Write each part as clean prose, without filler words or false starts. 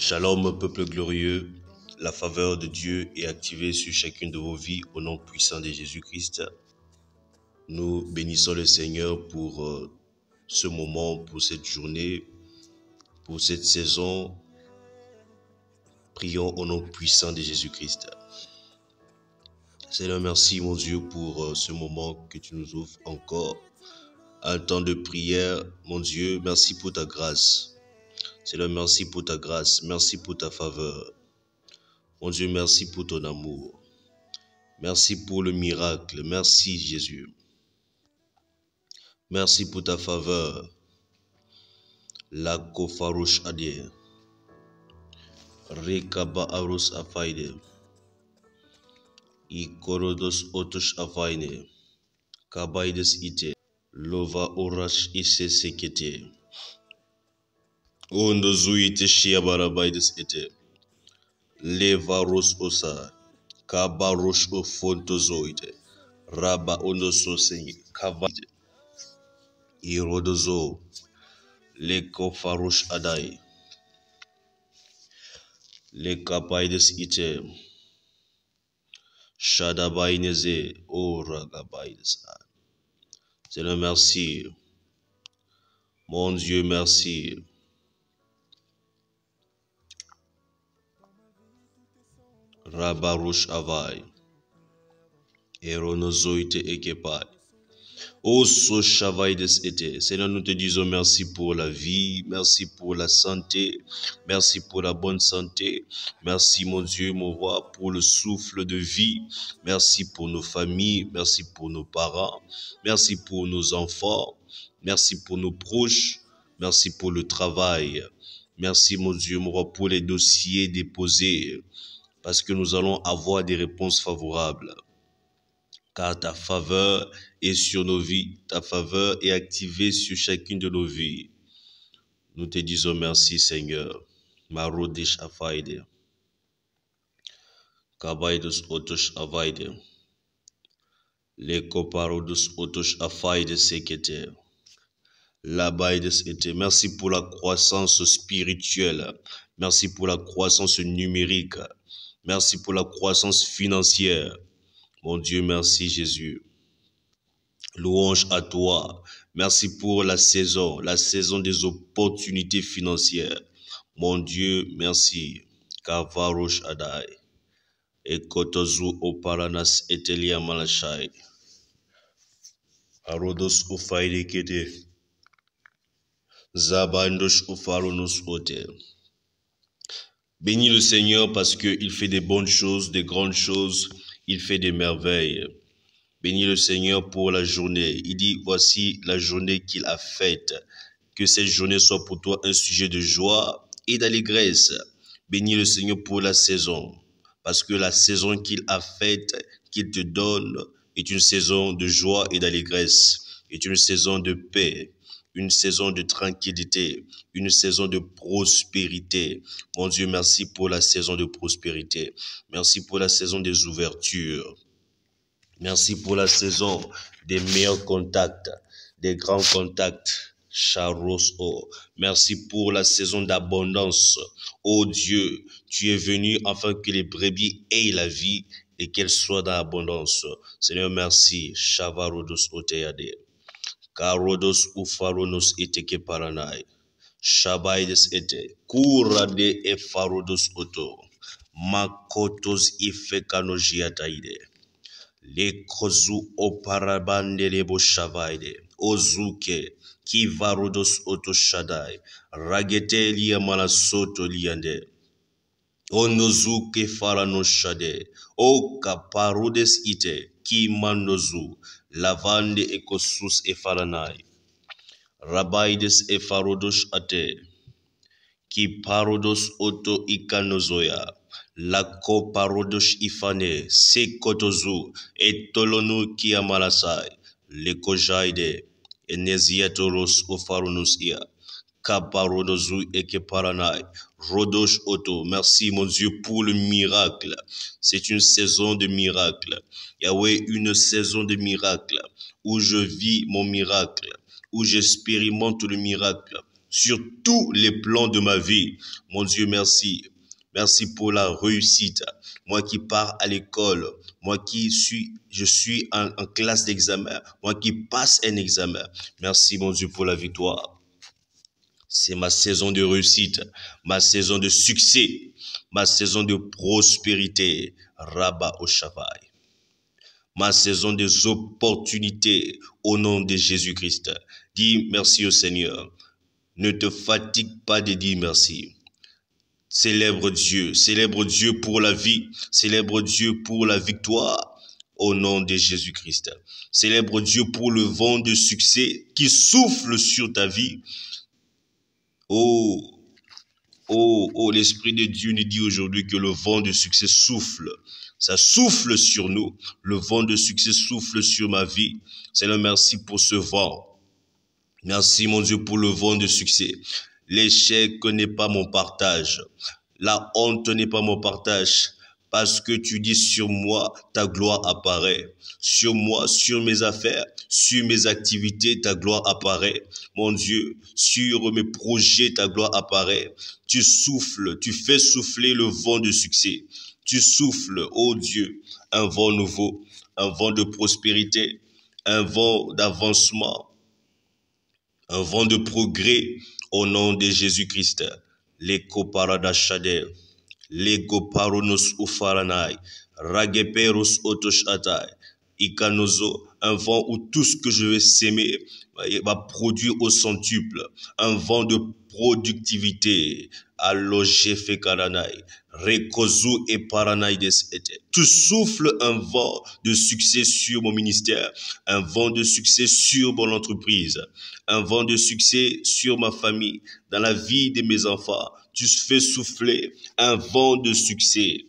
Shalom, peuple glorieux, la faveur de Dieu est activée sur chacune de vos vies au nom puissant de Jésus-Christ. Nous bénissons le Seigneur pour ce moment, pour cette journée, pour cette saison. Prions au nom puissant de Jésus-Christ. Seigneur, merci mon Dieu pour ce moment que tu nous ouvres encore. Un temps de prière, mon Dieu, merci pour ta grâce. Seigneur, merci pour ta grâce, merci pour ta faveur. Mon Dieu, merci pour ton amour. Merci pour le miracle. Merci Jésus. Merci pour ta faveur. La kofarouche adie. Rekaba arus afaide. Ikorodos otush afaine. Kabaides ite. Lova orash ise sekete. Ondo zuite shiabarabaides ite. Levaros osa. Kabarosh o fontozoide. Raba ondo sosengi. Kavade. Irodozo. Le kofarouche adai. Le kapaides ite. Shadabaineze. O ragabaides. Seigneur, merci. Mon Dieu, merci. Rabarouche avai. Eronozoite ekepai. O so chavaides ete. Seigneur, nous te disons merci pour la vie, merci pour la santé, merci pour la bonne santé. Merci mon Dieu, mon roi, pour le souffle de vie. Merci pour nos familles, merci pour nos parents, merci pour nos enfants, merci pour nos proches, merci pour le travail. Merci mon Dieu, mon roi, pour les dossiers déposés, parce que nous allons avoir des réponses favorables. Car ta faveur est sur nos vies, ta faveur est activée sur chacune de nos vies. Nous te disons merci Seigneur. Marodish afaide. Kabaidos otosh avaide. Le koparodos otosh afaide sekete. Labaides ete. Merci pour la croissance spirituelle. Merci pour la croissance numérique. Merci pour la croissance financière. Mon Dieu, merci Jésus. Louange à toi. Merci pour la saison des opportunités financières. Mon Dieu, merci. Kavarosh Adai. Ekotozu oparanas etelia malachai. Arodos ufaide kete. Zabandosh ufaronos ote. Bénis le Seigneur parce qu'il fait des bonnes choses, des grandes choses. Il fait des merveilles. Bénis le Seigneur pour la journée. Il dit, voici la journée qu'il a faite. Que cette journée soit pour toi un sujet de joie et d'allégresse. Bénis le Seigneur pour la saison. Parce que la saison qu'il a faite, qu'il te donne, est une saison de joie et d'allégresse. Est une saison de paix. Une saison de tranquillité, une saison de prospérité. Mon Dieu, merci pour la saison de prospérité. Merci pour la saison des ouvertures. Merci pour la saison des meilleurs contacts, des grands contacts. Charos, oh. Merci pour la saison d'abondance. Oh Dieu, tu es venu afin que les brebis aient la vie et qu'elles soient dans l'abondance. Seigneur, merci. Chavarodos oteade. Karodos ufaronos eteke paranai. Shabaides ete. Kurade e farodos oto. Makotos ifekanojiataide. Le kozu oparabande lebo shavaide. Ozuke. Kivarodos oto shadai. Ragete liya malasoto liyande. Onozuke farano shade. O kaparudes ite. Ki mandozu. Lavande ekosus efaranai. Rabaides efarodos ate. Ki parodos oto ikanozoya. La koparodos ifane. Sekotozu. Etolonu kiamalasai. Lekojaide. Eneziatoros ofaronus ia. Kaparodozu ekeparanai. Rodosh Oto, merci mon Dieu pour le miracle. C'est une saison de miracle. Yahweh, une saison de miracle où je vis mon miracle, où j'expérimente le miracle sur tous les plans de ma vie. Mon Dieu, merci. Merci pour la réussite. Moi qui pars à l'école, je suis en classe d'examen, moi qui passe un examen. Merci mon Dieu pour la victoire. C'est ma saison de réussite, ma saison de succès, ma saison de prospérité. Rabba Oshavai. Ma saison des opportunités au nom de Jésus-Christ. Dis merci au Seigneur. Ne te fatigue pas de dire merci. Célèbre Dieu pour la vie, célèbre Dieu pour la victoire au nom de Jésus-Christ. Célèbre Dieu pour le vent de succès qui souffle sur ta vie. Oh, l'Esprit de Dieu nous dit aujourd'hui que le vent de succès souffle. Ça souffle sur nous. Le vent de succès souffle sur ma vie. Seigneur, merci pour ce vent. Merci mon Dieu pour le vent de succès. L'échec n'est pas mon partage. La honte n'est pas mon partage. Parce que tu dis sur moi, ta gloire apparaît. Sur moi, sur mes affaires, sur mes activités, ta gloire apparaît. Mon Dieu, sur mes projets, ta gloire apparaît. Tu souffles, tu fais souffler le vent de succès. Tu souffles, oh Dieu, un vent nouveau, un vent de prospérité, un vent d'avancement, un vent de progrès au nom de Jésus-Christ. Leko paradashader, lego paronos ufaranai, rageperos otoshatai, ikanozo, un vent où tout ce que je vais s'aimer va produire au centuple, un vent de productivité. Aloje fekaranai, rekozu et paranai desete. Tu souffles un vent de succès sur mon ministère, un vent de succès sur mon entreprise, un vent de succès sur ma famille, dans la vie de mes enfants. Tu fais souffler un vent de succès.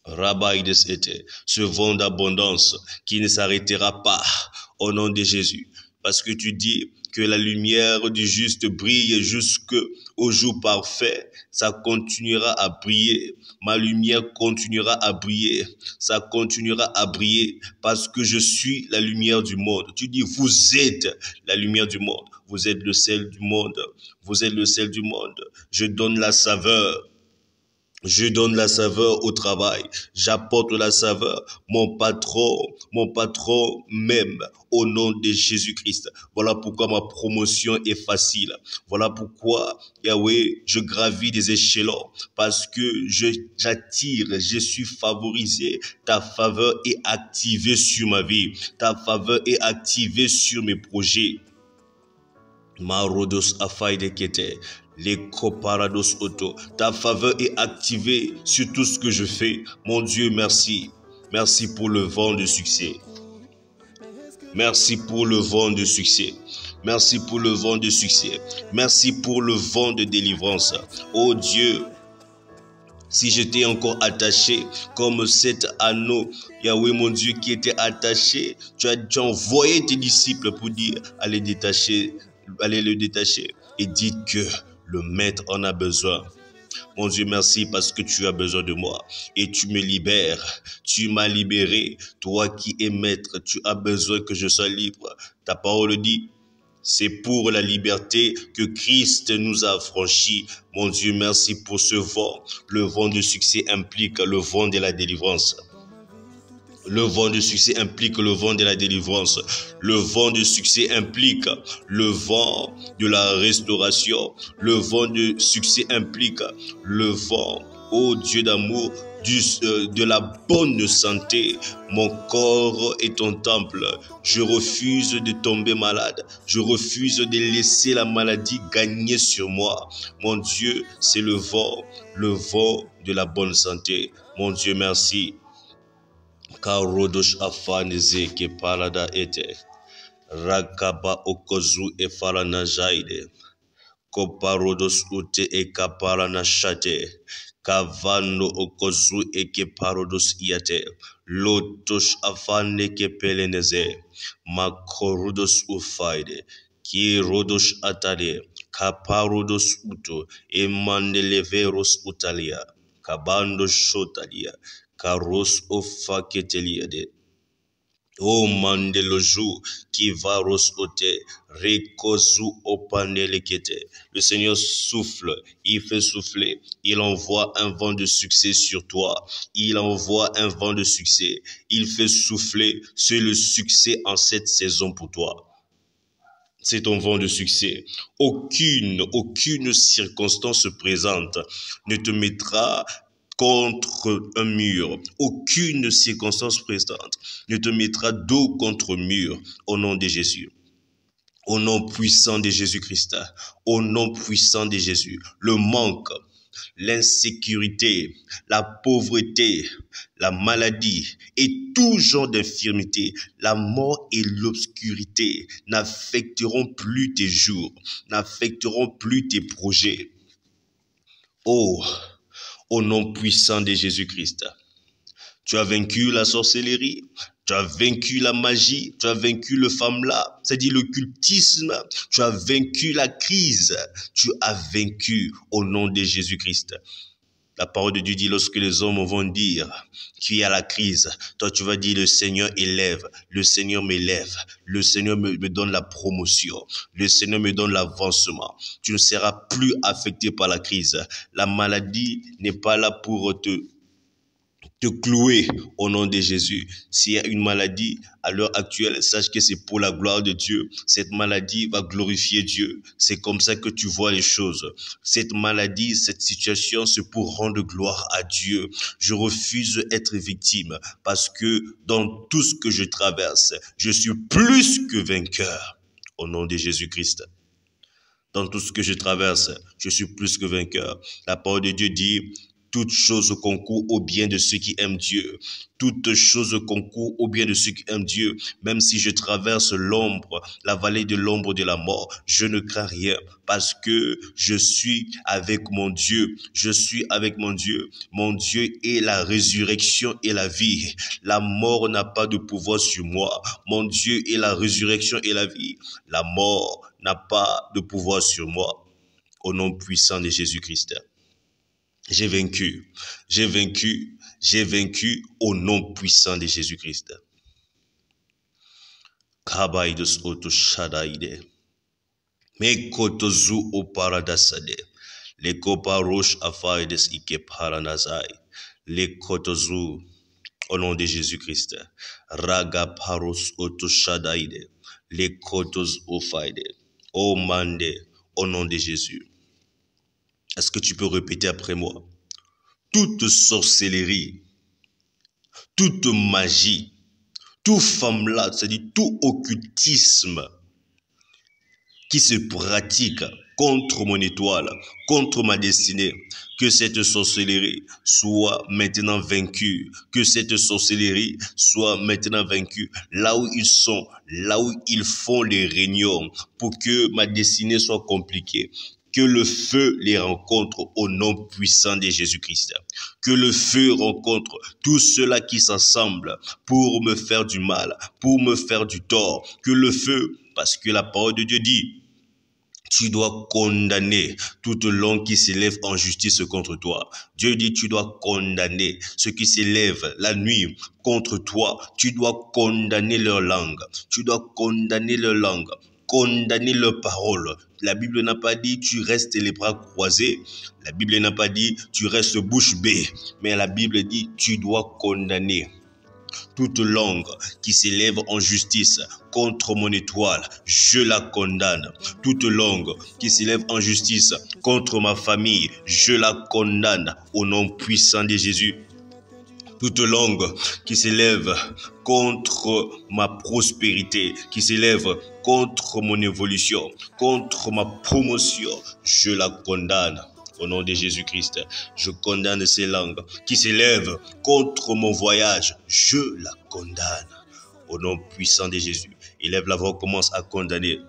Rabbi desete, ce vent d'abondance qui ne s'arrêtera pas au nom de Jésus. Parce que tu dis que la lumière du juste brille jusqu'au jour parfait. Ça continuera à briller. Ma lumière continuera à briller. Ça continuera à briller parce que je suis la lumière du monde. Tu dis, vous êtes la lumière du monde. Vous êtes le sel du monde. Vous êtes le sel du monde. Je donne la saveur. Je donne la saveur au travail. J'apporte la saveur. Mon patron m'aime au nom de Jésus-Christ. Voilà pourquoi ma promotion est facile. Voilà pourquoi, Yahweh, je gravis des échelons. Parce que j'attire, je suis favorisé. Ta faveur est activée sur ma vie. Ta faveur est activée sur mes projets. Marodos afaide kete. Les coparados auto. Ta faveur est activée sur tout ce que je fais. Mon Dieu, merci. Merci pour le vent de succès. Merci pour le vent de succès. Merci pour le vent de succès. Merci pour le vent de délivrance. Oh Dieu, si j'étais encore attaché comme cet anneau, Yahweh mon Dieu qui était attaché, tu as envoyé tes disciples pour dire, allez le détacher et dites que le maître en a besoin. Mon Dieu, merci parce que tu as besoin de moi et tu me libères. Tu m'as libéré. Toi qui es maître, tu as besoin que je sois libre. Ta parole dit, c'est pour la liberté que Christ nous a affranchis. Mon Dieu, merci pour ce vent. Le vent de succès implique le vent de la délivrance. Le vent de succès implique le vent de la délivrance. Le vent de succès implique le vent de la restauration. Le vent de succès implique le vent, ô Dieu d'amour, de la bonne santé. Mon corps est ton temple. Je refuse de tomber malade. Je refuse de laisser la maladie gagner sur moi. Mon Dieu, c'est le vent de la bonne santé. Mon Dieu, merci. Karodosh afaneze ke parada ete. Rakaba okozu e farana jaide. Koparodos ute e kaparana shate. Kavano okozu e ke parodos iate. Lotosh afane ke peleneze. Makorodos ufaide. Ki rodosh atade. Kaparodos uto. E mandeleveros utalia. Kabando shotalia. Karos ofaketeliade. Oh mandeloju qui va rosote rekozu opanelekete. Le Seigneur souffle, il fait souffler, il envoie un vent de succès sur toi. Il envoie un vent de succès, il fait souffler, c'est le succès en cette saison pour toi. C'est ton vent de succès. Aucune circonstance présente ne te mettra contre un mur. Aucune circonstance présente ne te mettra dos contre mur au nom de Jésus. Au nom puissant de Jésus-Christ. Au nom puissant de Jésus. Le manque, l'insécurité, la pauvreté, la maladie et tout genre d'infirmité, la mort et l'obscurité n'affecteront plus tes jours, n'affecteront plus tes projets. Oh, au nom puissant de Jésus-Christ. Tu as vaincu la sorcellerie, tu as vaincu la magie, tu as vaincu le femme-là, c'est-à-dire le cultisme, tu as vaincu la crise, tu as vaincu au nom de Jésus-Christ. La parole de Dieu dit, lorsque les hommes vont dire qu'il y a la crise, toi tu vas dire, le Seigneur élève, le Seigneur m'élève, le Seigneur me donne la promotion, le Seigneur me donne l'avancement. Tu ne seras plus affecté par la crise. La maladie n'est pas là pour te clouer au nom de Jésus. S'il y a une maladie à l'heure actuelle, sache que c'est pour la gloire de Dieu. Cette maladie va glorifier Dieu. C'est comme ça que tu vois les choses. Cette maladie, cette situation, c'est pour rendre gloire à Dieu. Je refuse d'être victime parce que dans tout ce que je traverse, je suis plus que vainqueur au nom de Jésus-Christ. Dans tout ce que je traverse, je suis plus que vainqueur. La parole de Dieu dit, toute chose concourt au bien de ceux qui aiment Dieu. Toute chose concourt au bien de ceux qui aiment Dieu. Même si je traverse l'ombre, la vallée de l'ombre de la mort, je ne crains rien parce que je suis avec mon Dieu. Je suis avec mon Dieu. Mon Dieu est la résurrection et la vie. La mort n'a pas de pouvoir sur moi. Mon Dieu est la résurrection et la vie. La mort n'a pas de pouvoir sur moi. Au nom puissant de Jésus-Christ. J'ai vaincu, j'ai vaincu, j'ai vaincu au nom puissant de Jésus-Christ. Kabaidos oto shadaide. Me kotozu o paradasade. Le koparosh afaides ike paranazai. Le kotozu au nom de Jésus-Christ. Raga paros oto shadaide. Le kotos ofaide. O mande au nom de Jésus. Est-ce que tu peux répéter après moi? Toute sorcellerie, toute magie, tout femme-là, c'est-à-dire tout occultisme qui se pratique contre mon étoile, contre ma destinée, que cette sorcellerie soit maintenant vaincue, que cette sorcellerie soit maintenant vaincue, là où ils sont, là où ils font les réunions, pour que ma destinée soit compliquée. Que le feu les rencontre au nom puissant de Jésus-Christ. Que le feu rencontre tous ceux-là qui s'assemblent pour me faire du mal, pour me faire du tort. Que le feu, parce que la parole de Dieu dit, tu dois condamner toute langue qui s'élève en justice contre toi. Dieu dit, tu dois condamner ceux qui s'élèvent la nuit contre toi. Tu dois condamner leur langue. Tu dois condamner leur langue. Condamner leurs paroles. La Bible n'a pas dit tu restes les bras croisés. La Bible n'a pas dit tu restes bouche bée. Mais la Bible dit tu dois condamner toute langue qui s'élève en justice contre mon étoile, je la condamne. Toute langue qui s'élève en justice contre ma famille, je la condamne au nom puissant de Jésus. Toute langue qui s'élève contre ma prospérité, qui s'élève contre mon évolution, contre ma promotion, je la condamne. Au nom de Jésus-Christ, je condamne ces langues qui s'élèvent contre mon voyage. Je la condamne. Au nom puissant de Jésus, élève la voix, commence à condamner.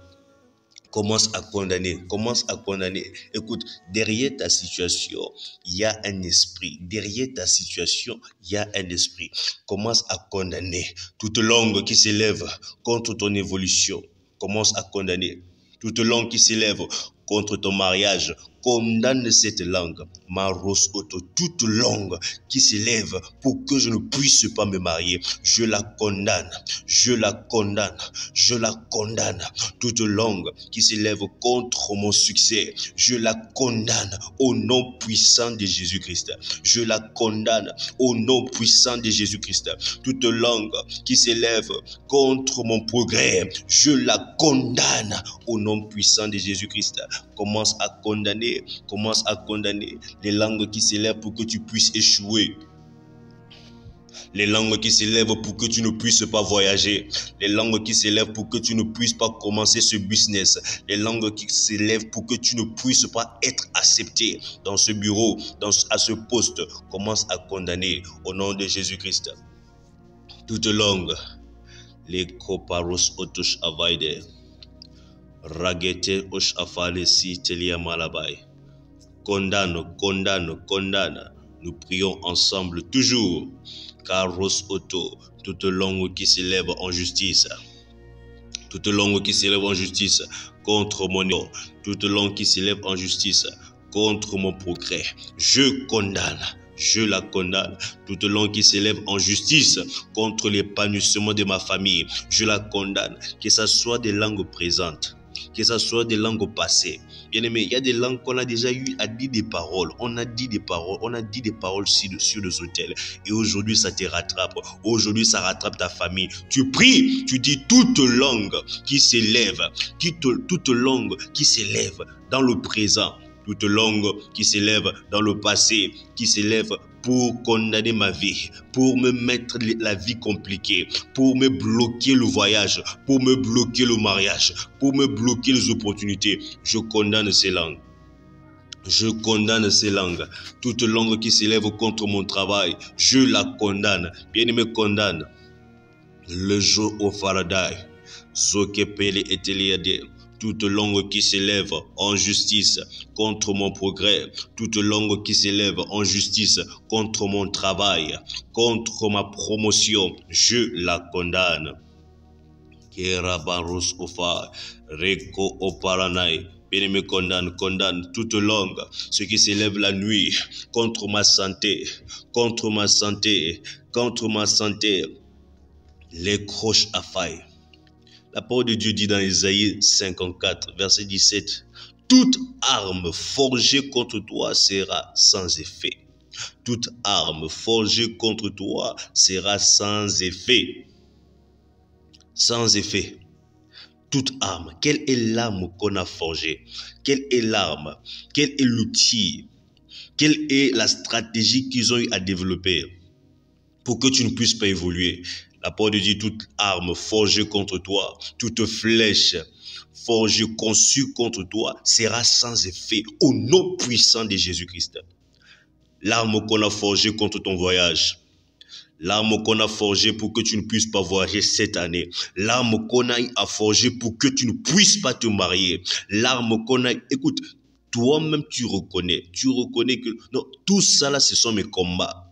Commence à condamner, commence à condamner. Écoute, derrière ta situation, il y a un esprit. Derrière ta situation, il y a un esprit. Commence à condamner toute langue qui s'élève contre ton évolution. Commence à condamner toute langue qui s'élève contre ton mariage. condamne cette langue, Maros Oto, toute langue qui s'élève pour que je ne puisse pas me marier, je la condamne, je la condamne, je la condamne. Toute langue qui s'élève contre mon succès, je la condamne au nom puissant de Jésus-Christ. Je la condamne au nom puissant de Jésus-Christ. Toute langue qui s'élève contre mon progrès, je la condamne au nom puissant de Jésus-Christ. Commence à condamner les langues qui s'élèvent pour que tu puisses échouer. Les langues qui s'élèvent pour que tu ne puisses pas voyager. Les langues qui s'élèvent pour que tu ne puisses pas commencer ce business. Les langues qui s'élèvent pour que tu ne puisses pas être accepté dans ce bureau, à ce poste. Commence à condamner au nom de Jésus-Christ. Toute langue. Les koparos otush avaide. Ragete osh afale si telia malabai. Condamne, condamne, condamne. Nous prions ensemble toujours. Karos Oto, toute langue qui s'élève en justice, toute langue qui s'élève en justice contre mon nom, toute langue qui s'élève en justice contre mon progrès, je condamne, je la condamne. Toute langue qui s'élève en justice contre l'épanouissement de ma famille, je la condamne. Que ce soit des langues présentes, que ce soit des langues passées. Bien aimé, il y a des langues qu'on a déjà eu à dire des paroles. On a dit des paroles sur les autels. Et aujourd'hui, ça te rattrape. Aujourd'hui, ça rattrape ta famille. Tu pries, tu dis toute langue qui s'élève, toute langue qui s'élève dans le présent, toute langue qui s'élève dans le passé, qui s'élève pour condamner ma vie, pour me mettre la vie compliquée, pour me bloquer le voyage, pour me bloquer le mariage, pour me bloquer les opportunités. Je condamne ces langues. Je condamne ces langues. Toute langue qui s'élève contre mon travail, je la condamne. Bien-aimé, condamne. Le jour au Faraday, Zokepele eteliade. Toute langue qui s'élève en justice contre mon progrès, toute langue qui s'élève en justice contre mon travail, contre ma promotion, je la condamne. Kerabarus ofa, reko oparanai. Bien-aimé, condamne toute langue, ce qui s'élève la nuit contre ma santé, contre ma santé, contre ma santé. Les croches à faille. La parole de Dieu dit dans Isaïe 54, verset 17, « Toute arme forgée contre toi sera sans effet. Toute arme forgée contre toi sera sans effet. » Sans effet. Toute arme. Quelle est l'arme qu'on a forgée? Quelle est l'arme? Quel est l'outil? Quelle est la stratégie qu'ils ont eu à développer pour que tu ne puisses pas évoluer? La parole de Dieu, toute arme forgée contre toi, toute flèche forgée, conçue contre toi, sera sans effet au nom puissant de Jésus-Christ. L'arme qu'on a forgée contre ton voyage, l'arme qu'on a forgée pour que tu ne puisses pas voyager cette année, l'arme qu'on a forgée pour que tu ne puisses pas te marier, l'arme qu'on a... Écoute, toi-même tu reconnais que... Non, tout ça là, ce sont mes combats.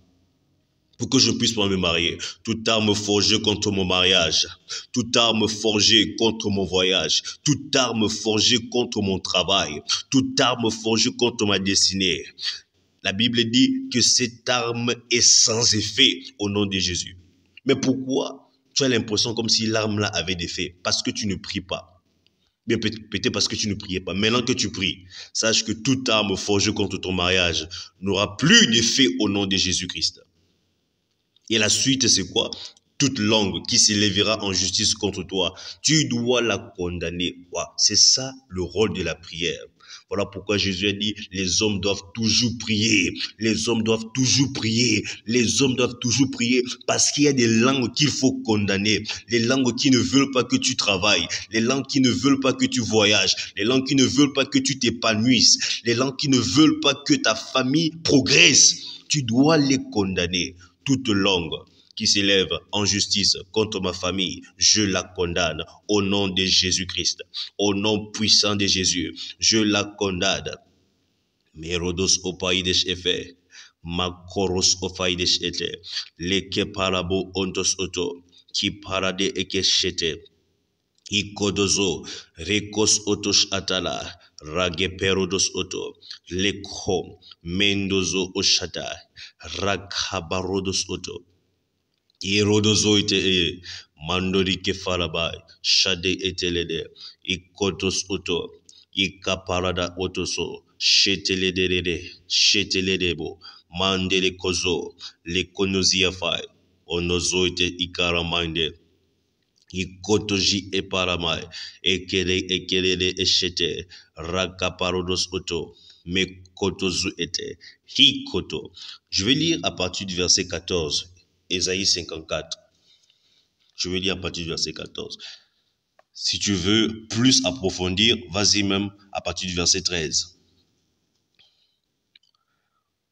Pour que je ne puisse pas me marier. Toute arme forgée contre mon mariage. Toute arme forgée contre mon voyage. Toute arme forgée contre mon travail. Toute arme forgée contre ma destinée. La Bible dit que cette arme est sans effet au nom de Jésus. Mais pourquoi tu as l'impression comme si l'arme là avait des effets? Parce que tu ne pries pas. Bien peut-être parce que tu ne priais pas. Maintenant que tu pries, sache que toute arme forgée contre ton mariage n'aura plus d'effet au nom de Jésus-Christ. Et la suite, c'est quoi? Toute langue qui s'élèvera en justice contre toi, tu dois la condamner. Ouais, c'est ça le rôle de la prière. Voilà pourquoi Jésus a dit, les hommes doivent toujours prier. Les hommes doivent toujours prier. Les hommes doivent toujours prier parce qu'il y a des langues qu'il faut condamner. Les langues qui ne veulent pas que tu travailles. Les langues qui ne veulent pas que tu voyages. Les langues qui ne veulent pas que tu t'épanouisses. Les langues qui ne veulent pas que ta famille progresse. Tu dois les condamner. Toute langue qui s'élève en justice contre ma famille, je la condamne au nom de Jésus-Christ, au nom puissant de Jésus, je la condamne. Merodos opaides efe, makoros opaides ete, leke parabo ontos oto, ki parade eke shete. Ikodozo, rekos otosh atala, Rageperodos oto. Leko. Mendozo oshata. Rakabarodos oto. Irodozoite e. Mandori kefalabai. Shade etelede. Ikotos oto. Ikaparada otoso. Sheteledede. Sheteledebo. Mandele kozo. Lekonoziafai. Onozoite ikaramande. Ikotoji eparamai. Ekelele eshete. Rakaparodos oto. Mekotozu ete. Hikoto. Je vais lire à partir du verset 14. Ésaïe 54. Je vais lire à partir du verset 14. Si tu veux plus approfondir, vas-y même à partir du verset 13.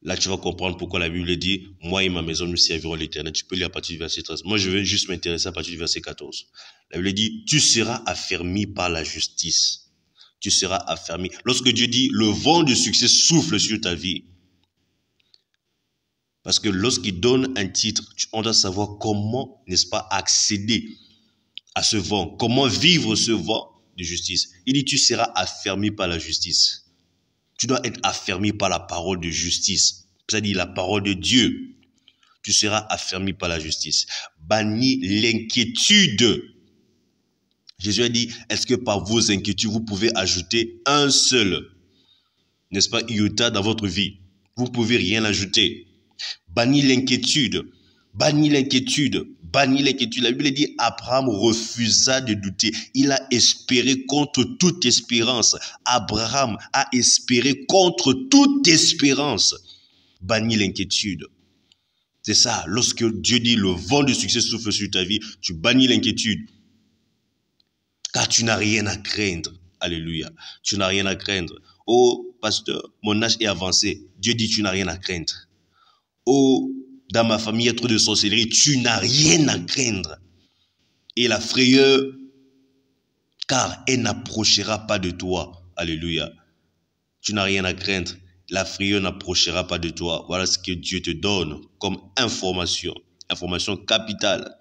Là, tu vas comprendre pourquoi la Bible dit « Moi et ma maison, nous servirons l'Éternel ». Tu peux lire à partir du verset 13. Moi, je vais juste m'intéresser à partir du verset 14. La Bible dit « Tu seras affermi par la justice ». Tu seras affermi. Lorsque Dieu dit « Le vent de succès souffle sur ta vie ». Parce que lorsqu'il donne un titre, on doit savoir comment, n'est-ce pas, accéder à ce vent. Comment vivre ce vent de justice. Il dit « Tu seras affermi par la justice ». Tu dois être affermi par la parole de justice. C'est-à-dire la parole de Dieu. Tu seras affermi par la justice. Bannis l'inquiétude. Jésus a dit, est-ce que par vos inquiétudes, vous pouvez ajouter un seul, n'est-ce pas, iota dans votre vie? Vous ne pouvez rien ajouter. Bannis l'inquiétude. Bannis l'inquiétude. Bannis l'inquiétude. La Bible dit, Abraham refusa de douter. Il a espéré contre toute espérance. Abraham a espéré contre toute espérance. Bannis l'inquiétude. C'est ça. Lorsque Dieu dit, le vent de succès souffle sur ta vie, tu bannis l'inquiétude. Car tu n'as rien à craindre. Alléluia. Tu n'as rien à craindre. Oh, pasteur, mon âge est avancé. Dieu dit, tu n'as rien à craindre. Oh, dans ma famille, il y a trop de sorcellerie. Tu n'as rien à craindre. Et la frayeur, car elle n'approchera pas de toi. Alléluia. Tu n'as rien à craindre. La frayeur n'approchera pas de toi. Voilà ce que Dieu te donne comme information. Information capitale.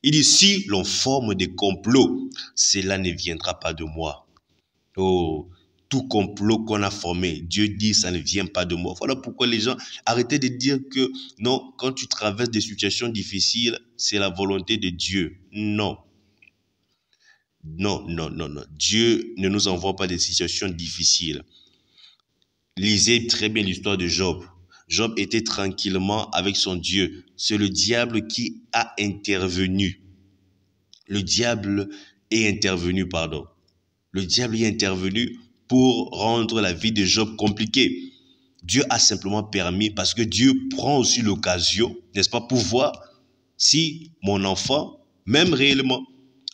Il dit, si l'on forme des complots, cela ne viendra pas de moi. Oh, tout complot qu'on a formé, Dieu dit, ça ne vient pas de moi. Voilà pourquoi les gens, arrêtez de dire que non, quand tu traverses des situations difficiles, c'est la volonté de Dieu. Non. Non, non, non, non. Dieu ne nous envoie pas des situations difficiles. Lisez très bien l'histoire de Job. Job était tranquillement avec son Dieu. C'est le diable qui a intervenu. Le diable est intervenu, pardon. Le diable est intervenu pour rendre la vie de Job compliquée. Dieu a simplement permis, parce que Dieu prend aussi l'occasion, n'est-ce pas, pour voir si mon enfant, même réellement,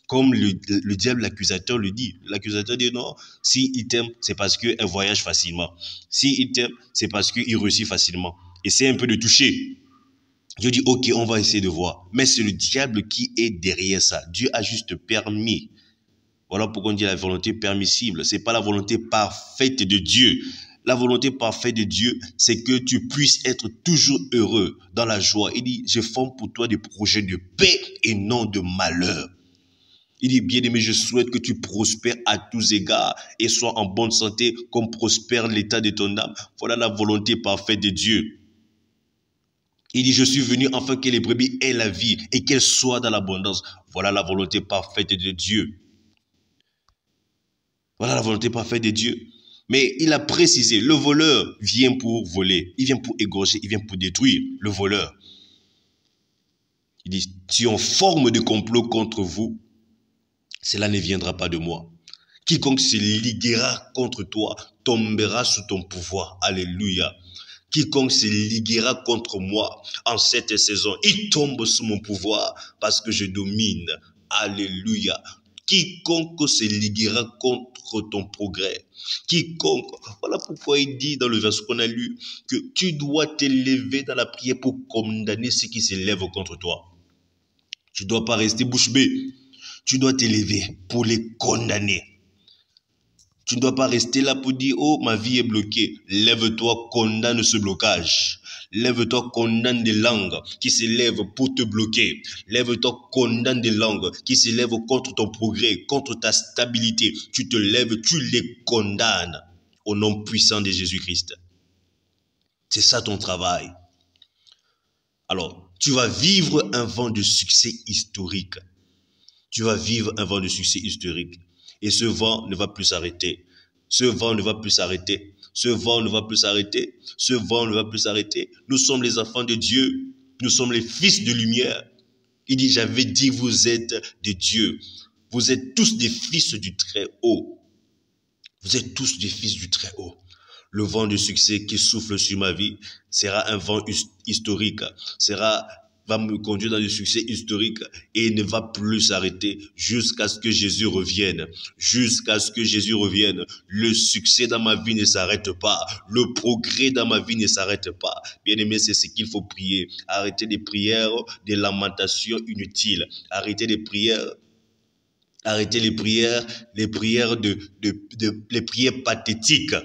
comme le diable, l'accusateur le dit. L'accusateur dit non, s'il t'aime, c'est parce qu'il voyage facilement. S'il t'aime, c'est parce qu'il réussit facilement. Essaie un peu de toucher. Dieu dit, ok, on va essayer de voir. Mais c'est le diable qui est derrière ça. Dieu a juste permis. Voilà pourquoi on dit la volonté permissible. Ce n'est pas la volonté parfaite de Dieu. La volonté parfaite de Dieu, c'est que tu puisses être toujours heureux dans la joie. Il dit, je forme pour toi des projets de paix et non de malheur. Il dit, bien-aimé, je souhaite que tu prospères à tous égards et sois en bonne santé comme prospère l'état de ton âme. Voilà la volonté parfaite de Dieu. Il dit, je suis venu afin que les brebis aient la vie et qu'elles soient dans l'abondance. Voilà la volonté parfaite de Dieu. Voilà la volonté parfaite de Dieu. Mais il a précisé, le voleur vient pour voler, il vient pour égorger, il vient pour détruire, le voleur. Il dit, si on forme des complots contre vous, cela ne viendra pas de moi. Quiconque se liguera contre toi tombera sous ton pouvoir. Alléluia. Quiconque se liguera contre moi en cette saison, il tombe sous mon pouvoir parce que je domine. Alléluia. Quiconque se liguera contre ton progrès. Quiconque. Voilà pourquoi il dit dans le verset qu'on a lu que tu dois t'élever dans la prière pour condamner ceux qui s'élèvent contre toi. Tu ne dois pas rester bouche bée. Tu dois t'élever pour les condamner. Tu ne dois pas rester là pour dire, oh, ma vie est bloquée. Lève-toi, condamne ce blocage. Lève-toi, condamne des langues qui s'élèvent pour te bloquer. Lève-toi, condamne des langues qui s'élèvent contre ton progrès, contre ta stabilité. Tu te lèves, tu les condamnes au nom puissant de Jésus-Christ. C'est ça ton travail. Alors, tu vas vivre un vent de succès historique. Tu vas vivre un vent de succès historique. Et ce vent ne va plus s'arrêter. Ce vent ne va plus s'arrêter. Ce vent ne va plus s'arrêter. Ce vent ne va plus s'arrêter. Nous sommes les enfants de Dieu. Nous sommes les fils de lumière. Il dit, j'avais dit, vous êtes des dieux. Vous êtes tous des fils du Très-Haut. Vous êtes tous des fils du Très-Haut. Le vent de succès qui souffle sur ma vie sera un vent historique, va me conduire dans le succès historique et ne va plus s'arrêter jusqu'à ce que Jésus revienne. Jusqu'à ce que Jésus revienne. Le succès dans ma vie ne s'arrête pas. Le progrès dans ma vie ne s'arrête pas. Bien aimé, c'est ce qu'il faut prier. Arrêtez des prières, des lamentations inutiles. Arrêtez des prières. Arrêtez les prières pathétiques.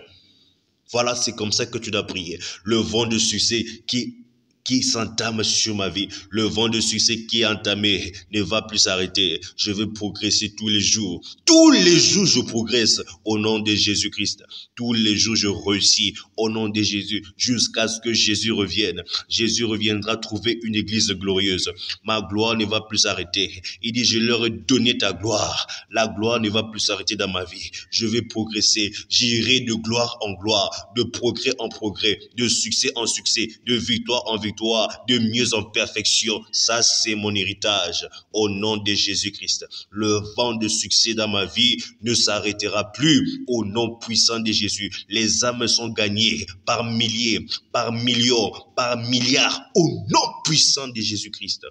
Voilà, c'est comme ça que tu dois prier. Le vent de succès qui s'entame sur ma vie, le vent de succès qui est entamé ne va plus s'arrêter. Je veux progresser tous les jours. Tous les jours, je progresse au nom de Jésus-Christ. Tous les jours, je réussis au nom de Jésus jusqu'à ce que Jésus revienne. Jésus reviendra trouver une église glorieuse. Ma gloire ne va plus s'arrêter. Il dit, je leur ai donné ta gloire. La gloire ne va plus s'arrêter dans ma vie. Je vais progresser. J'irai de gloire en gloire, de progrès en progrès, de succès en succès, de victoire en victoire, de mieux en perfection. Ça, c'est mon héritage au nom de Jésus-Christ. Le vent de succès dans ma vie ne s'arrêtera plus au nom puissant de Jésus. Les âmes sont gagnées par milliers, par millions, par milliards au nom puissant de Jésus-Christ.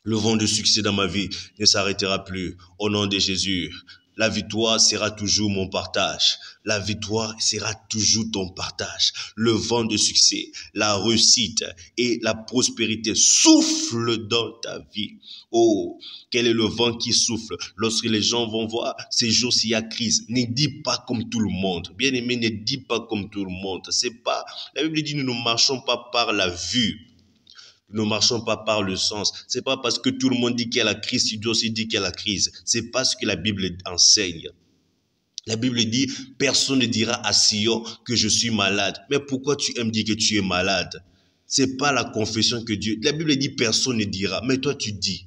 Le vent de succès dans ma vie ne s'arrêtera plus au nom de Jésus. La victoire sera toujours mon partage. La victoire sera toujours ton partage. Le vent de succès, la réussite et la prospérité soufflent dans ta vie. Oh, quel est le vent qui souffle lorsque les gens vont voir ces jours-ci il y a crise. Ne dis pas comme tout le monde. Bien aimé, ne dis pas comme tout le monde. C'est pas, la Bible dit, nous ne marchons pas par la vue. Nous ne marchons pas par le sens. C'est pas parce que tout le monde dit qu'il y a la crise, tu dois aussi dire qu'il y a la crise. C'est pas ce que la Bible enseigne. La Bible dit, personne ne dira à Sion que je suis malade. Mais pourquoi tu aimes dire que tu es malade? C'est pas la confession que Dieu... La Bible dit, personne ne dira. Mais toi, tu dis.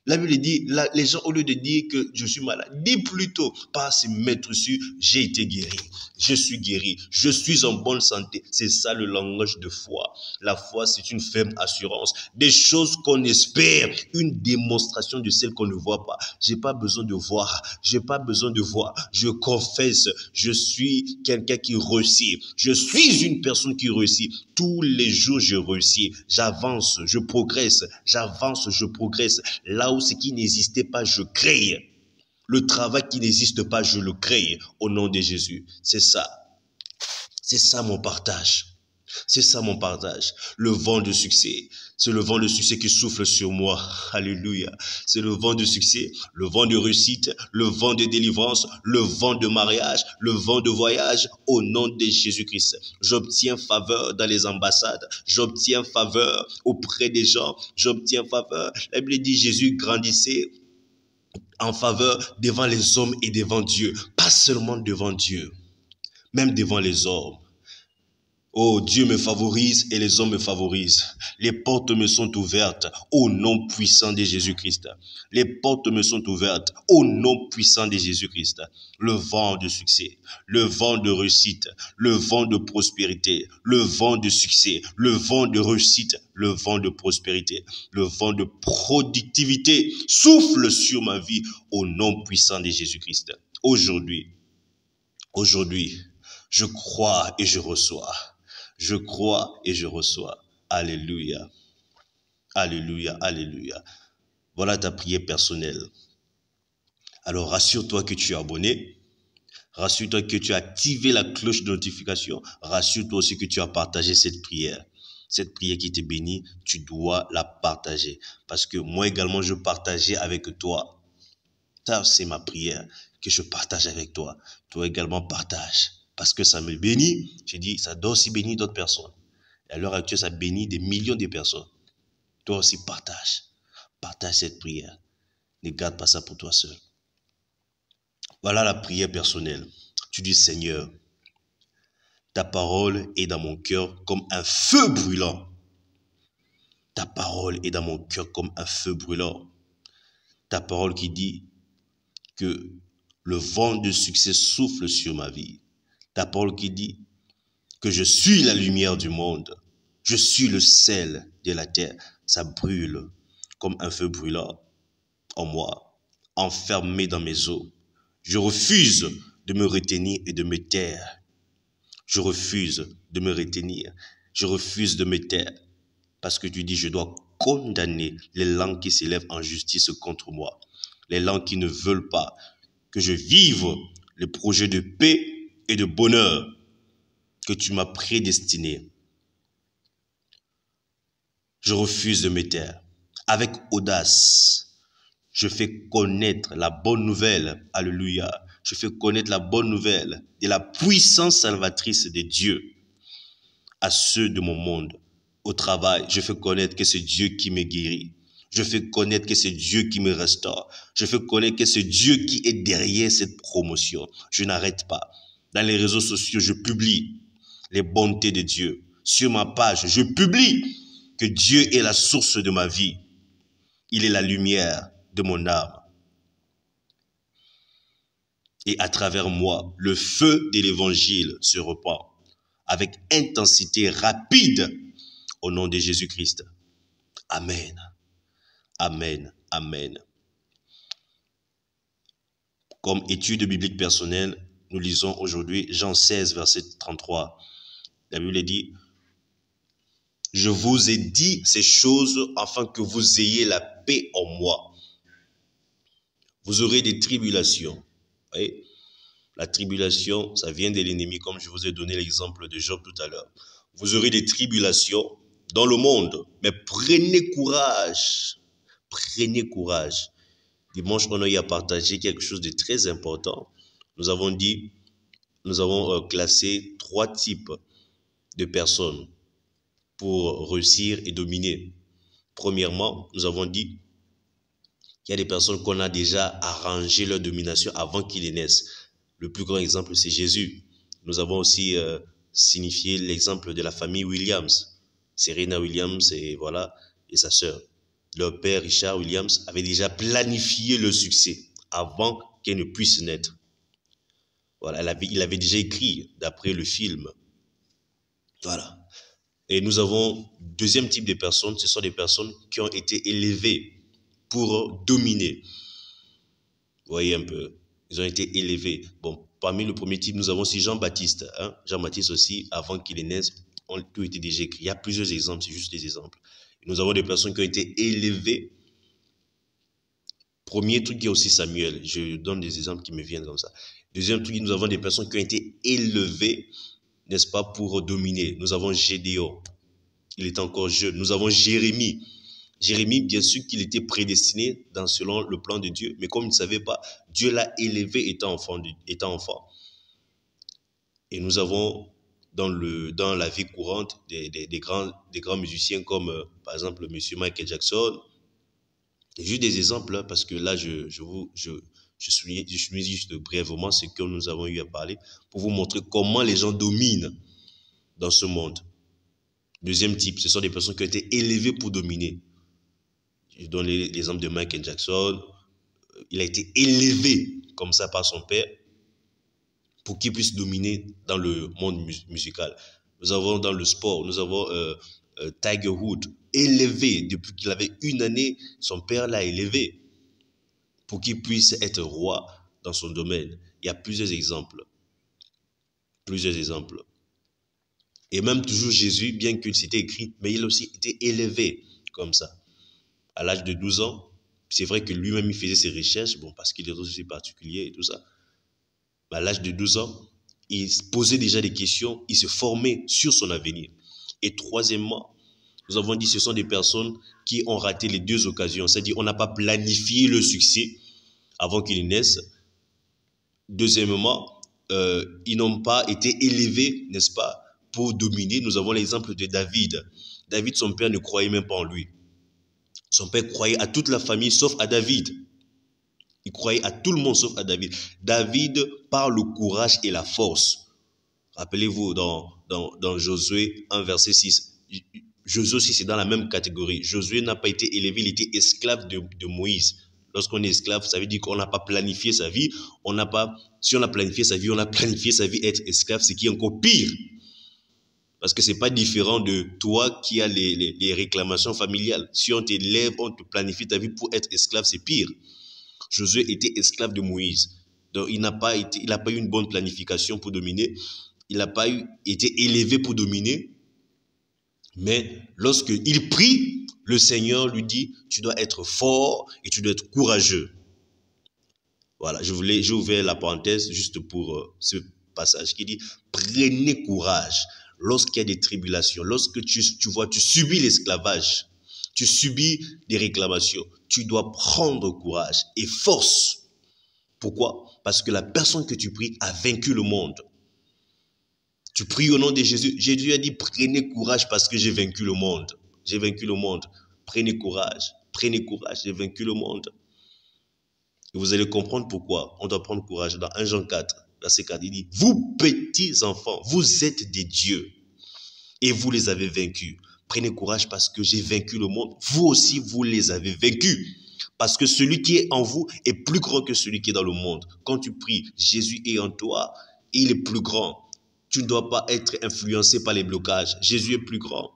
La Bible dit, les gens, au lieu de dire que je suis malade, dis plutôt, par se mettre sur, j'ai été guéri, je suis guéri, je suis en bonne santé. C'est ça le langage de foi. La foi, c'est une ferme assurance. Des choses qu'on espère, une démonstration de celles qu'on ne voit pas. J'ai pas besoin de voir, j'ai pas besoin de voir. Je confesse, je suis quelqu'un qui réussit. Je suis une personne qui réussit. Tous les jours, je réussis. J'avance, je progresse. J'avance, je progresse. Là où ce qui n'existait pas, je crée. Le travail qui n'existe pas, je le crée au nom de Jésus. C'est ça. C'est ça mon partage. C'est ça mon partage. Le vent de succès. C'est le vent de succès qui souffle sur moi. Alléluia. C'est le vent de succès, le vent de réussite, le vent de délivrance, le vent de mariage, le vent de voyage au nom de Jésus-Christ. J'obtiens faveur dans les ambassades. J'obtiens faveur auprès des gens. J'obtiens faveur. La Bible dit Jésus grandissait en faveur devant les hommes et devant Dieu. Pas seulement devant Dieu, même devant les hommes. Oh, Dieu me favorise et les hommes me favorisent. Les portes me sont ouvertes au nom puissant de Jésus-Christ. Les portes me sont ouvertes au nom puissant de Jésus-Christ. Le vent de succès, le vent de réussite, le vent de prospérité, le vent de succès, le vent de réussite, le vent de prospérité, le vent de productivité souffle sur ma vie au nom puissant de Jésus-Christ. Aujourd'hui, je crois et je reçois. Je crois et je reçois. Alléluia. Alléluia. Alléluia. Voilà ta prière personnelle. Alors rassure-toi que tu es abonné. Rassure-toi que tu as activé la cloche de notification. Rassure-toi aussi que tu as partagé cette prière. Cette prière qui te bénit, tu dois la partager. Parce que moi également, je partageais avec toi. Ça, c'est ma prière. que je partage avec toi. Toi également partage. Parce que ça me bénit. J'ai dit, ça doit aussi bénir d'autres personnes. Et à l'heure actuelle, ça bénit des millions de personnes. Toi aussi partage. Partage cette prière. Ne garde pas ça pour toi seul. Voilà la prière personnelle. Tu dis, Seigneur, ta parole est dans mon cœur comme un feu brûlant. Ta parole est dans mon cœur comme un feu brûlant. Ta parole qui dit que le vent de succès souffle sur ma vie. Ta parole qui dit que je suis la lumière du monde. Je suis le sel de la terre. Ça brûle comme un feu brûlant en moi, enfermé dans mes os. Je refuse de me retenir et de me taire. Je refuse de me retenir. Je refuse de me taire. Parce que tu dis, je dois condamner les langues qui s'élèvent en justice contre moi. Les langues qui ne veulent pas que je vive le projet de paix et de bonheur que tu m'as prédestiné. Je refuse de me taire. Avec audace, je fais connaître la bonne nouvelle. Alléluia. Je fais connaître la bonne nouvelle de la puissance salvatrice de Dieu à ceux de mon monde. Au travail, je fais connaître que c'est Dieu qui me guérit. Je fais connaître que c'est Dieu qui me restaure. Je fais connaître que c'est Dieu qui est derrière cette promotion. Je n'arrête pas. Dans les réseaux sociaux, je publie les bontés de Dieu. Sur ma page, je publie que Dieu est la source de ma vie. Il est la lumière de mon âme. Et à travers moi, le feu de l'évangile se répand avec intensité rapide au nom de Jésus-Christ. Amen. Amen. Amen. Comme étude biblique personnelle, nous lisons aujourd'hui Jean 16, verset 33. La Bible dit, « Je vous ai dit ces choses afin que vous ayez la paix en moi. Vous aurez des tribulations. » Vous voyez? La tribulation, ça vient de l'ennemi, comme je vous ai donné l'exemple de Job tout à l'heure. Vous aurez des tribulations dans le monde, mais prenez courage. Prenez courage. Dimanche, on a eu à partager quelque chose de très important. Nous avons classé 3 types de personnes pour réussir et dominer. Premièrement, nous avons dit qu'il y a des personnes qu'on a déjà arrangé leur domination avant qu'ils naissent. Le plus grand exemple, c'est Jésus. Nous avons aussi signifié l'exemple de la famille Williams. Serena Williams et sa sœur. Leur père, Richard Williams, avait déjà planifié le succès avant qu'elle ne puisse naître. Voilà, il avait déjà écrit d'après le film. Voilà. Et nous avons deuxième type de personnes, ce sont des personnes qui ont été élevées pour dominer. Vous voyez un peu, ils ont été élevés. Bon, parmi le premier type, nous avons aussi Jean-Baptiste. Jean-Baptiste aussi, avant qu'il naisse, tout était déjà écrit. Il y a plusieurs exemples, c'est juste des exemples. Nous avons des personnes qui ont été élevées. Premier truc, il y a aussi Samuel. Je donne des exemples qui me viennent comme ça. Deuxième truc, nous avons des personnes qui ont été élevées, n'est-ce pas, pour dominer. Nous avons Gédéon. Il est encore jeune. Nous avons Jérémie. Jérémie, bien sûr qu'il était prédestiné selon le plan de Dieu, mais comme il ne savait pas, Dieu l'a élevé étant enfant. Et nous avons dans la vie courante des grands musiciens comme par exemple monsieur Michael Jackson. Juste des exemples, parce que là je souligne juste brièvement ce que nous avons eu à parler pour vous montrer comment les gens dominent dans ce monde. Deuxième type, ce sont des personnes qui ont été élevées pour dominer. Je donne l'exemple de Michael Jackson. Il a été élevé comme ça par son père pour qu'il puisse dominer dans le monde musical. Nous avons dans le sport, nous avons Tiger Woods, élevé depuis qu'il avait 1 année, son père l'a élevé pour qu'il puisse être roi dans son domaine. Il y a plusieurs exemples. Plusieurs exemples. Et même toujours Jésus, bien qu'il s'était écrit, mais il a aussi été élevé comme ça. À l'âge de 12 ans, c'est vrai que lui-même il faisait ses recherches, bon, parce qu'il est aussi particulier et tout ça. Mais à l'âge de 12 ans, il posait déjà des questions, il se formait sur son avenir. Et troisièmement, nous avons dit que ce sont des personnes qui ont raté les 2 occasions. C'est-à-dire on n'a pas planifié le succès avant qu'il naisse. Deuxièmement, ils n'ont pas été élevés, n'est-ce pas, pour dominer. Nous avons l'exemple de David. David, son père ne croyait même pas en lui. Son père croyait à toute la famille sauf à David. Il croyait à tout le monde sauf à David. David, par le courage et la force. Rappelez-vous dans Josué 1, verset 6. Josué aussi, c'est dans la même catégorie. Josué n'a pas été élevé, il était esclave de Moïse. Lorsqu'on est esclave, ça veut dire qu'on n'a pas planifié sa vie. Si on a planifié sa vie, on a planifié sa vie être esclave, ce qui est encore pire. Parce que c'est pas différent de toi qui as les réclamations familiales. Si on t'élève, on te planifie ta vie pour être esclave, c'est pire. Josué était esclave de Moïse. Donc il n'a pas eu une bonne planification pour dominer. Il n'a pas été élevé pour dominer. Mais lorsqu'il prie, le Seigneur lui dit, tu dois être fort et tu dois être courageux. Voilà, j'ai ouvert la parenthèse juste pour ce passage qui dit, prenez courage lorsqu'il y a des tribulations, lorsque tu subis l'esclavage, tu subis des réclamations, tu dois prendre courage et force. Pourquoi? Parce que la personne que tu pries a vaincu le monde. Tu pries au nom de Jésus. Jésus a dit, prenez courage parce que j'ai vaincu le monde. J'ai vaincu le monde. Prenez courage, j'ai vaincu le monde. Et vous allez comprendre pourquoi on doit prendre courage. Dans 1 Jean 4, verset 4, il dit, vous petits enfants, vous êtes des dieux et vous les avez vaincus. Prenez courage parce que j'ai vaincu le monde. Vous aussi, vous les avez vaincus. Parce que celui qui est en vous est plus grand que celui qui est dans le monde. Quand tu pries, Jésus est en toi, il est plus grand. Tu ne dois pas être influencé par les blocages. Jésus est plus grand.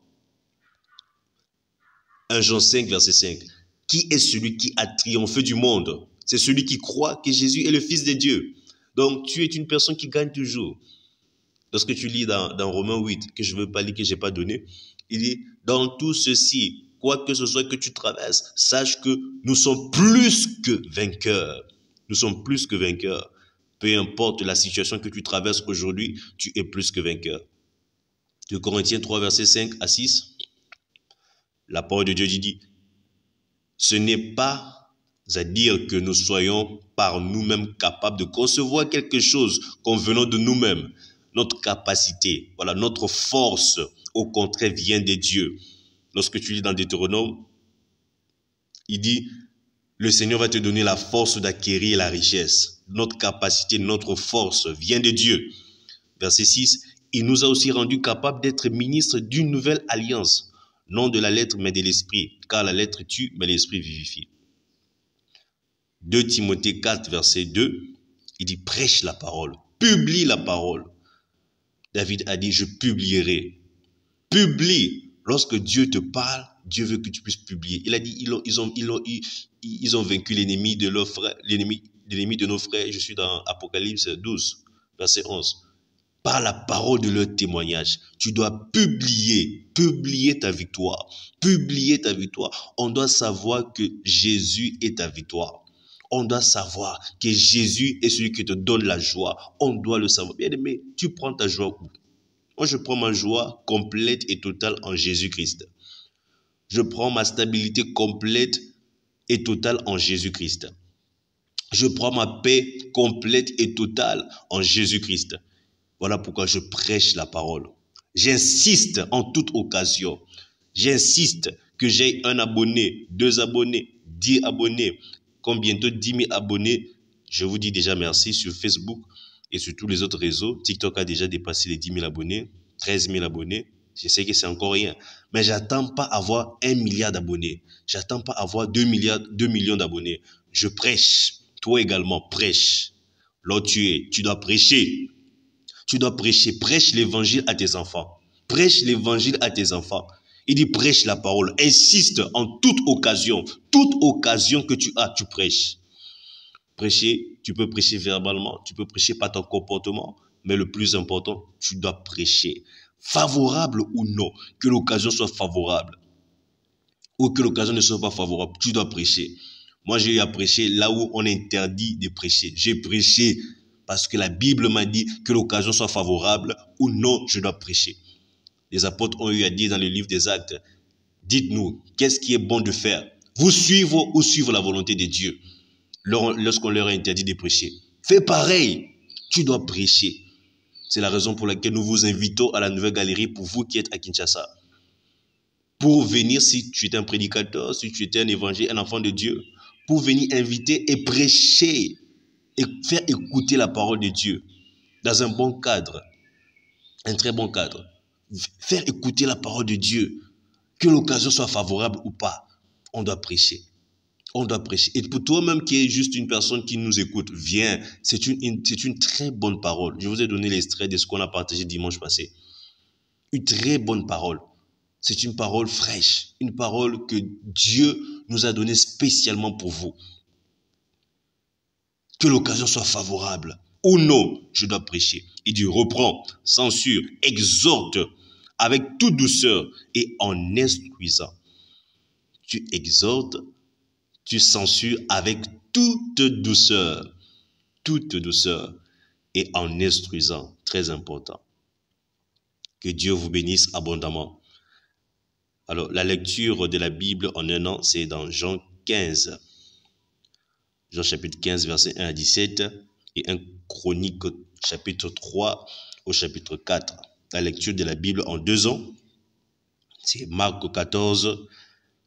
1 Jean 5, verset 5. Qui est celui qui a triomphé du monde? C'est celui qui croit que Jésus est le Fils de Dieu. Donc, tu es une personne qui gagne toujours. Lorsque tu lis dans Romains 8, que je ne veux pas lire, que je n'ai pas donné, il dit, dans tout ceci, quoi que ce soit que tu traverses, sache que nous sommes plus que vainqueurs. Nous sommes plus que vainqueurs. Peu importe la situation que tu traverses aujourd'hui, tu es plus que vainqueur. 2 Corinthiens 3, versets 5 à 6. La parole de Dieu dit, ce n'est pas à dire que nous soyons par nous-mêmes capables de concevoir quelque chose convenant de nous-mêmes. Notre capacité, voilà, notre force, au contraire, vient de Dieu. Lorsque tu lis dans Deutéronome, il dit, le Seigneur va te donner la force d'acquérir la richesse. Notre capacité, notre force vient de Dieu. Verset 6, il nous a aussi rendus capables d'être ministres d'une nouvelle alliance, non de la lettre mais de l'esprit, car la lettre tue mais l'esprit vivifie. 2 Timothée 4, verset 2, il dit prêche la parole, publie la parole. David a dit je publierai. Publie. Lorsque Dieu te parle, Dieu veut que tu puisses publier. Il a dit ils ont vaincu l'ennemi de leurs frères, l'ennemi de nos frères. Je suis dans Apocalypse 12, verset 11. Par la parole de leur témoignage, tu dois publier ta victoire. Publier ta victoire. On doit savoir que Jésus est ta victoire. On doit savoir que Jésus est celui qui te donne la joie. On doit le savoir. Bien aimé, tu prends ta joie où? Moi, je prends ma joie complète et totale en Jésus-Christ. Je prends ma stabilité complète et totale en Jésus-Christ. Je prends ma paix complète et totale en Jésus-Christ. Voilà pourquoi je prêche la parole. J'insiste en toute occasion. J'insiste que j'ai 1 abonné, 2 abonnés, 10 abonnés, comme bientôt 10 000 abonnés. Je vous dis déjà merci sur Facebook et sur tous les autres réseaux. TikTok a déjà dépassé les 10 000 abonnés, 13 000 abonnés. Je sais que c'est encore rien. Mais j'attends pas avoir 1 milliard d'abonnés. J'attends pas avoir 2 millions d'abonnés. Je prêche. Toi également, prêche. Là où tu es, tu dois prêcher. Tu dois prêcher. Prêche l'évangile à tes enfants. Prêche l'évangile à tes enfants. Il dit prêche la parole. Insiste en toute occasion. Toute occasion que tu as, tu prêches. Prêcher, tu peux prêcher verbalement. Tu peux prêcher par ton comportement. Mais le plus important, tu dois prêcher. Favorable ou non, que l'occasion soit favorable. Ou que l'occasion ne soit pas favorable, tu dois prêcher. Moi, j'ai eu à prêcher là où on interdit de prêcher. J'ai prêché parce que la Bible m'a dit que l'occasion soit favorable ou non, je dois prêcher. Les apôtres ont eu à dire dans le livre des Actes, dites-nous, qu'est-ce qui est bon de faire? Vous suivre ou suivre la volonté de Dieu? Lorsqu'on leur a interdit de prêcher. Fais pareil. Tu dois prêcher. C'est la raison pour laquelle nous vous invitons à la Nouvelle Galerie pour vous qui êtes à Kinshasa. Pour venir, si tu es un prédicateur, si tu étais un évangile, un enfant de Dieu, pour venir inviter et prêcher et faire écouter la parole de Dieu dans un bon cadre, un très bon cadre. Faire écouter la parole de Dieu, que l'occasion soit favorable ou pas, on doit prêcher. On doit prêcher. Et pour toi-même qui es juste une personne qui nous écoute, viens. C'est une très bonne parole. Je vous ai donné l'extrait de ce qu'on a partagé dimanche passé. Une très bonne parole. C'est une parole fraîche. Une parole que Dieu nous a donnée spécialement pour vous. Que l'occasion soit favorable. Ou non, je dois prêcher. Il dit, reprends, censure, exhorte avec toute douceur et en instruisant. Tu exhortes, tu censures avec toute douceur et en instruisant, très important. Que Dieu vous bénisse abondamment. Alors, la lecture de la Bible en un an, c'est dans Jean 15. Jean chapitre 15, verset 1 à 17 et 1 Chronique chapitre 3 au chapitre 4. La lecture de la Bible en 2 ans, c'est Marc 14,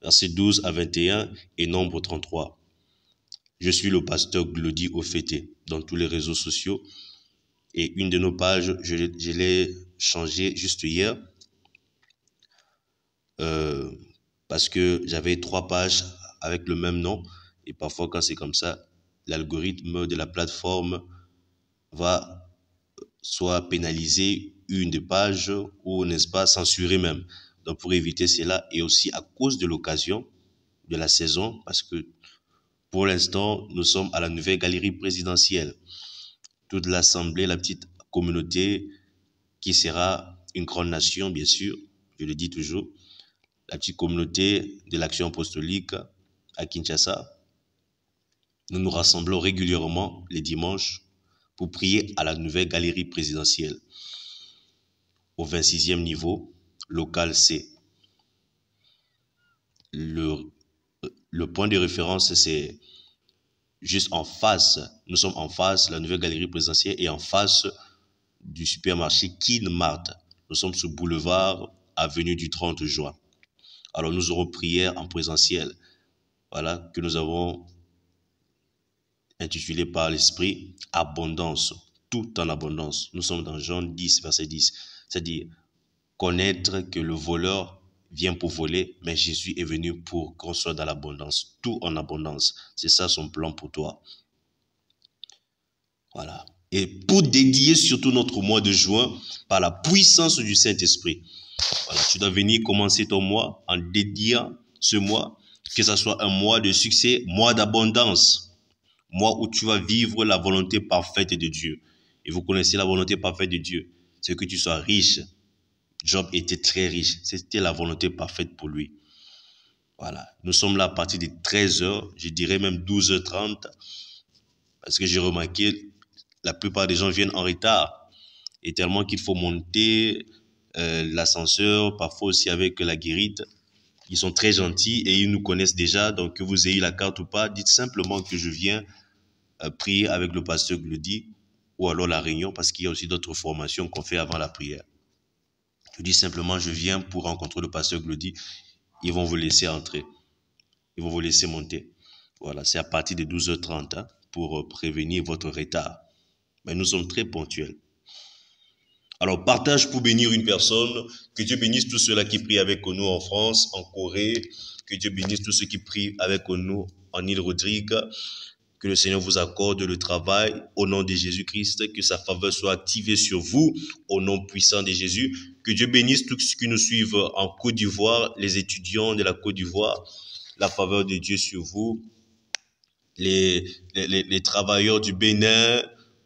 verset 12 à 21 et Nombre 33. Je suis le pasteur Glody Ofete dans tous les réseaux sociaux et une de nos pages, je l'ai changée juste hier parce que j'avais 3 pages avec le même nom et parfois quand c'est comme ça, l'algorithme de la plateforme va soit pénaliser une des pages ou, n'est-ce pas, censurer même. Donc pour éviter cela et aussi à cause de l'occasion de la saison, parce que pour l'instant, nous sommes à la Nouvelle Galerie présidentielle. Toute l'Assemblée, la petite communauté qui sera une grande nation, bien sûr, je le dis toujours, la petite communauté de l'Action apostolique à Kinshasa. Nous nous rassemblons régulièrement les dimanches pour prier à la Nouvelle Galerie présidentielle. Au 26e niveau, local C. Le point de référence, c'est juste en face. Nous sommes en face, la Nouvelle Galerie présidentielle, et en face du supermarché Kinmart. Nous sommes sur boulevard, avenue du 30 juin. Alors nous aurons prière en présentiel. Voilà, que nous avons intitulé par l'Esprit « Abondance », tout en abondance. Nous sommes dans Jean 10, verset 10. C'est-à-dire, connaître que le voleur vient pour voler, mais Jésus est venu pour qu'on soit dans l'abondance, tout en abondance. C'est ça son plan pour toi. Voilà. Et pour dédier surtout notre mois de juin par la puissance du Saint-Esprit. Voilà, tu dois venir commencer ton mois en dédiant ce mois, que ce soit un mois de succès, mois d'abondance, mois où tu vas vivre la volonté parfaite de Dieu. Et vous connaissez la volonté parfaite de Dieu, c'est que tu sois riche. Job était très riche, c'était la volonté parfaite pour lui. Voilà, nous sommes là à partir de 13h, je dirais même 12h30, parce que j'ai remarqué, la plupart des gens viennent en retard, et tellement qu'il faut monter l'ascenseur, parfois aussi avec la guérite. Ils sont très gentils et ils nous connaissent déjà, donc que vous ayez la carte ou pas, dites simplement que je viens prier avec le pasteur Glody, ou alors la réunion, parce qu'il y a aussi d'autres formations qu'on fait avant la prière. Je dis simplement, je viens pour rencontrer le pasteur Glody. Ils vont vous laisser entrer. Ils vont vous laisser monter. Voilà, c'est à partir de 12h30 pour prévenir votre retard. Mais nous sommes très ponctuels. Alors, partage pour bénir une personne. Que Dieu bénisse tous ceux-là qui prient avec nous en France, en Corée. Que Dieu bénisse tous ceux qui prient avec nous en Île-Rodrigue. Que le Seigneur vous accorde le travail au nom de Jésus-Christ, que sa faveur soit activée sur vous au nom puissant de Jésus. Que Dieu bénisse tous ceux qui nous suivent en Côte d'Ivoire, les étudiants de la Côte d'Ivoire, la faveur de Dieu sur vous, les travailleurs du Bénin,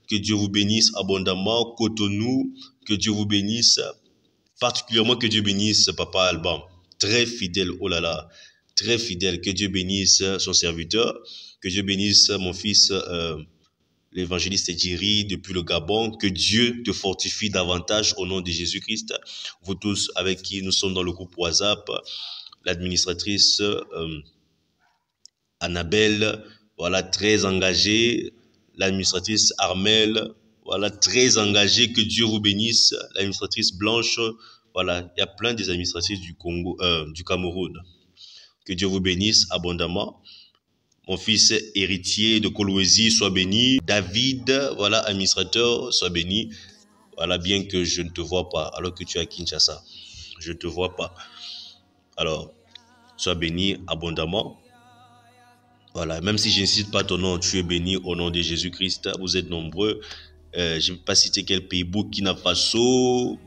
que Dieu vous bénisse abondamment, Cotonou, que Dieu vous bénisse, particulièrement que Dieu bénisse Papa Alban, très fidèle, oh là là, très fidèle, que Dieu bénisse son serviteur. Que Dieu bénisse mon fils, l'évangéliste Djiri, depuis le Gabon. Que Dieu te fortifie davantage au nom de Jésus-Christ. Vous tous avec qui nous sommes dans le groupe WhatsApp, l'administratrice Annabelle, voilà, très engagée. l'administratrice Armel, voilà, très engagée, que Dieu vous bénisse. L'administratrice Blanche, voilà, il y a plein des administratrices du Congo, du Cameroun. Que Dieu vous bénisse abondamment. Mon fils héritier de Kolwezi, sois béni. David, voilà, administrateur, sois béni. Voilà, bien que je ne te vois pas, alors que tu es à Kinshasa. Je ne te vois pas. Alors, sois béni abondamment. Voilà, même si je ne cite pas ton nom, tu es béni au nom de Jésus-Christ. Vous êtes nombreux. Je ne vais pas citer quel pays. Burkina Faso,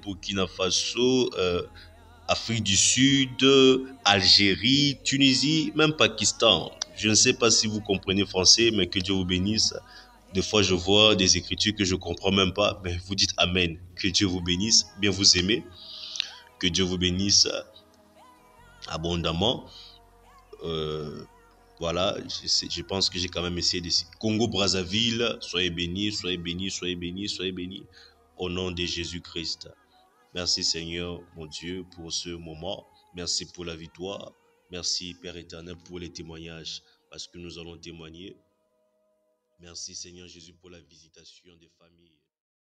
Afrique du Sud, Algérie, Tunisie, même Pakistan. Je ne sais pas si vous comprenez français, mais que Dieu vous bénisse. Des fois, je vois des écritures que je ne comprends même pas, mais vous dites Amen. Que Dieu vous bénisse, bien vous aimer. Que Dieu vous bénisse abondamment. Voilà, je pense que j'ai quand même essayé de... Congo-Brazzaville, soyez bénis, soyez bénis, soyez bénis, soyez bénis. Au nom de Jésus-Christ. Merci Seigneur, mon Dieu, pour ce moment. Merci pour la victoire. Merci Père éternel pour les témoignages, parce que nous allons témoigner. Merci Seigneur Jésus pour la visitation des familles.